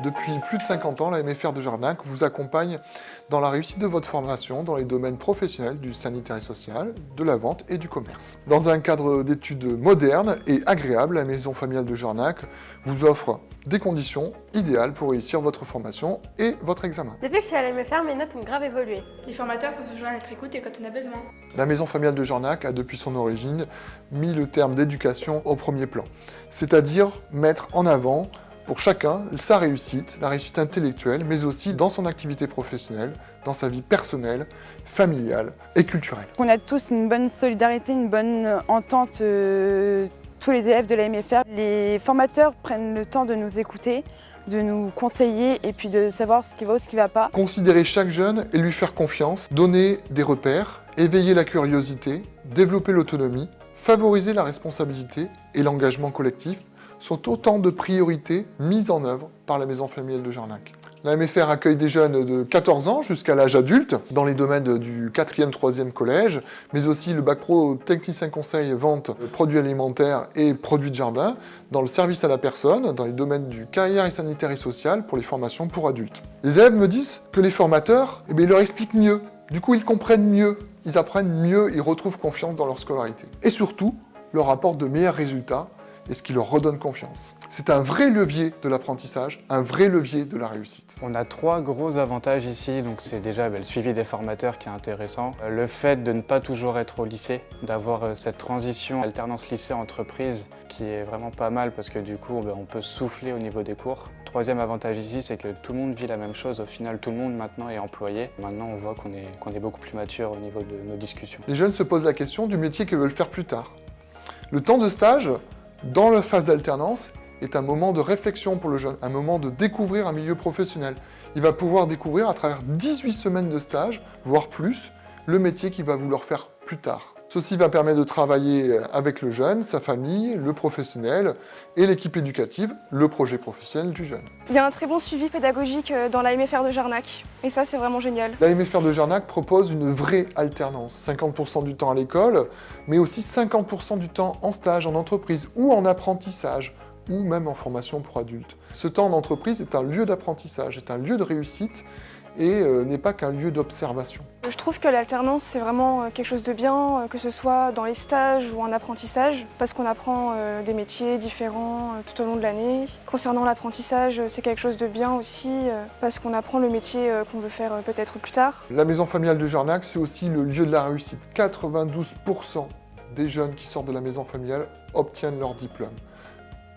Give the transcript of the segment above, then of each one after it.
Depuis plus de 50 ans, la MFR de Jarnac vous accompagne dans la réussite de votre formation dans les domaines professionnels du sanitaire et social, de la vente et du commerce. Dans un cadre d'études moderne et agréable, la Maison familiale de Jarnac vous offre des conditions idéales pour réussir votre formation et votre examen. Depuis que je suis à la MFR, mes notes ont grave évolué. Les formateurs sont toujours à notre écoute et quand on a besoin. La Maison familiale de Jarnac a depuis son origine mis le terme d'éducation au premier plan, c'est-à-dire mettre en avant pour chacun sa réussite, la réussite intellectuelle, mais aussi dans son activité professionnelle, dans sa vie personnelle, familiale et culturelle. On a tous une bonne solidarité, une bonne entente, tous les élèves de la MFR. Les formateurs prennent le temps de nous écouter, de nous conseiller et puis de savoir ce qui va ou ce qui ne va pas. Considérer chaque jeune et lui faire confiance, donner des repères, éveiller la curiosité, développer l'autonomie, favoriser la responsabilité et l'engagement collectif sont autant de priorités mises en œuvre par la Maison familiale de Jarnac. La MFR accueille des jeunes de 14 ans jusqu'à l'âge adulte dans les domaines du 4e, 3e collège, mais aussi le bac pro technicien conseil, vente, produits alimentaires et produits de jardin, dans le service à la personne, dans les domaines du carrière et sanitaire et social pour les formations pour adultes. Les élèves me disent que les formateurs, ils leur expliquent mieux, du coup ils comprennent mieux, ils apprennent mieux, ils retrouvent confiance dans leur scolarité. Et surtout, leur apportent de meilleurs résultats et ce qui leur redonne confiance. C'est un vrai levier de l'apprentissage, un vrai levier de la réussite. On a 3 gros avantages ici, donc c'est déjà le suivi des formateurs qui est intéressant, le fait de ne pas toujours être au lycée, d'avoir cette transition alternance lycée-entreprise qui est vraiment pas mal parce que du coup on peut souffler au niveau des cours. Troisième avantage ici, c'est que tout le monde vit la même chose, au final tout le monde maintenant est employé. Maintenant on voit qu'on est beaucoup plus mature au niveau de nos discussions. Les jeunes se posent la question du métier qu'ils veulent faire plus tard. Le temps de stage, dans la phase d'alternance, est un moment de réflexion pour le jeune, un moment de découvrir un milieu professionnel. Il va pouvoir découvrir à travers 18 semaines de stage, voire plus, le métier qu'il va vouloir faire plus tard. Ceci va permettre de travailler avec le jeune, sa famille, le professionnel et l'équipe éducative, le projet professionnel du jeune. Il y a un très bon suivi pédagogique dans la MFR de Jarnac et ça c'est vraiment génial. La MFR de Jarnac propose une vraie alternance, 50% du temps à l'école, mais aussi 50% du temps en stage, en entreprise ou en apprentissage, ou même en formation pour adultes. Ce temps en entreprise est un lieu d'apprentissage, est un lieu de réussite et n'est pas qu'un lieu d'observation. Je trouve que l'alternance c'est vraiment quelque chose de bien, que ce soit dans les stages ou en apprentissage, parce qu'on apprend des métiers différents tout au long de l'année. Concernant l'apprentissage, c'est quelque chose de bien aussi, parce qu'on apprend le métier qu'on veut faire peut-être plus tard. La Maison familiale de Jarnac, c'est aussi le lieu de la réussite. 92% des jeunes qui sortent de la maison familiale obtiennent leur diplôme.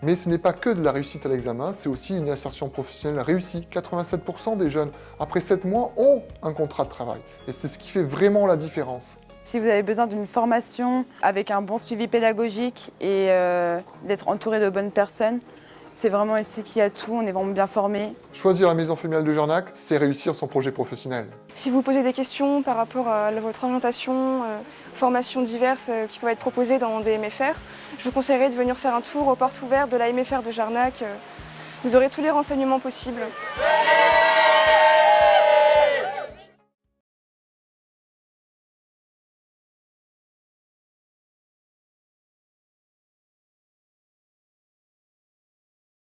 Mais ce n'est pas que de la réussite à l'examen, c'est aussi une insertion professionnelle réussie. 87% des jeunes, après 7 mois, ont un contrat de travail. Et c'est ce qui fait vraiment la différence. Si vous avez besoin d'une formation avec un bon suivi pédagogique et d'être entouré de bonnes personnes, c'est vraiment ici qu'il y a tout, on est vraiment bien formés. Choisir la Maison familiale de Jarnac, c'est réussir son projet professionnel. Si vous posez des questions par rapport à votre orientation, formations diverses qui peuvent être proposées dans des MFR, je vous conseillerais de venir faire un tour aux portes ouvertes de la MFR de Jarnac. Vous aurez tous les renseignements possibles.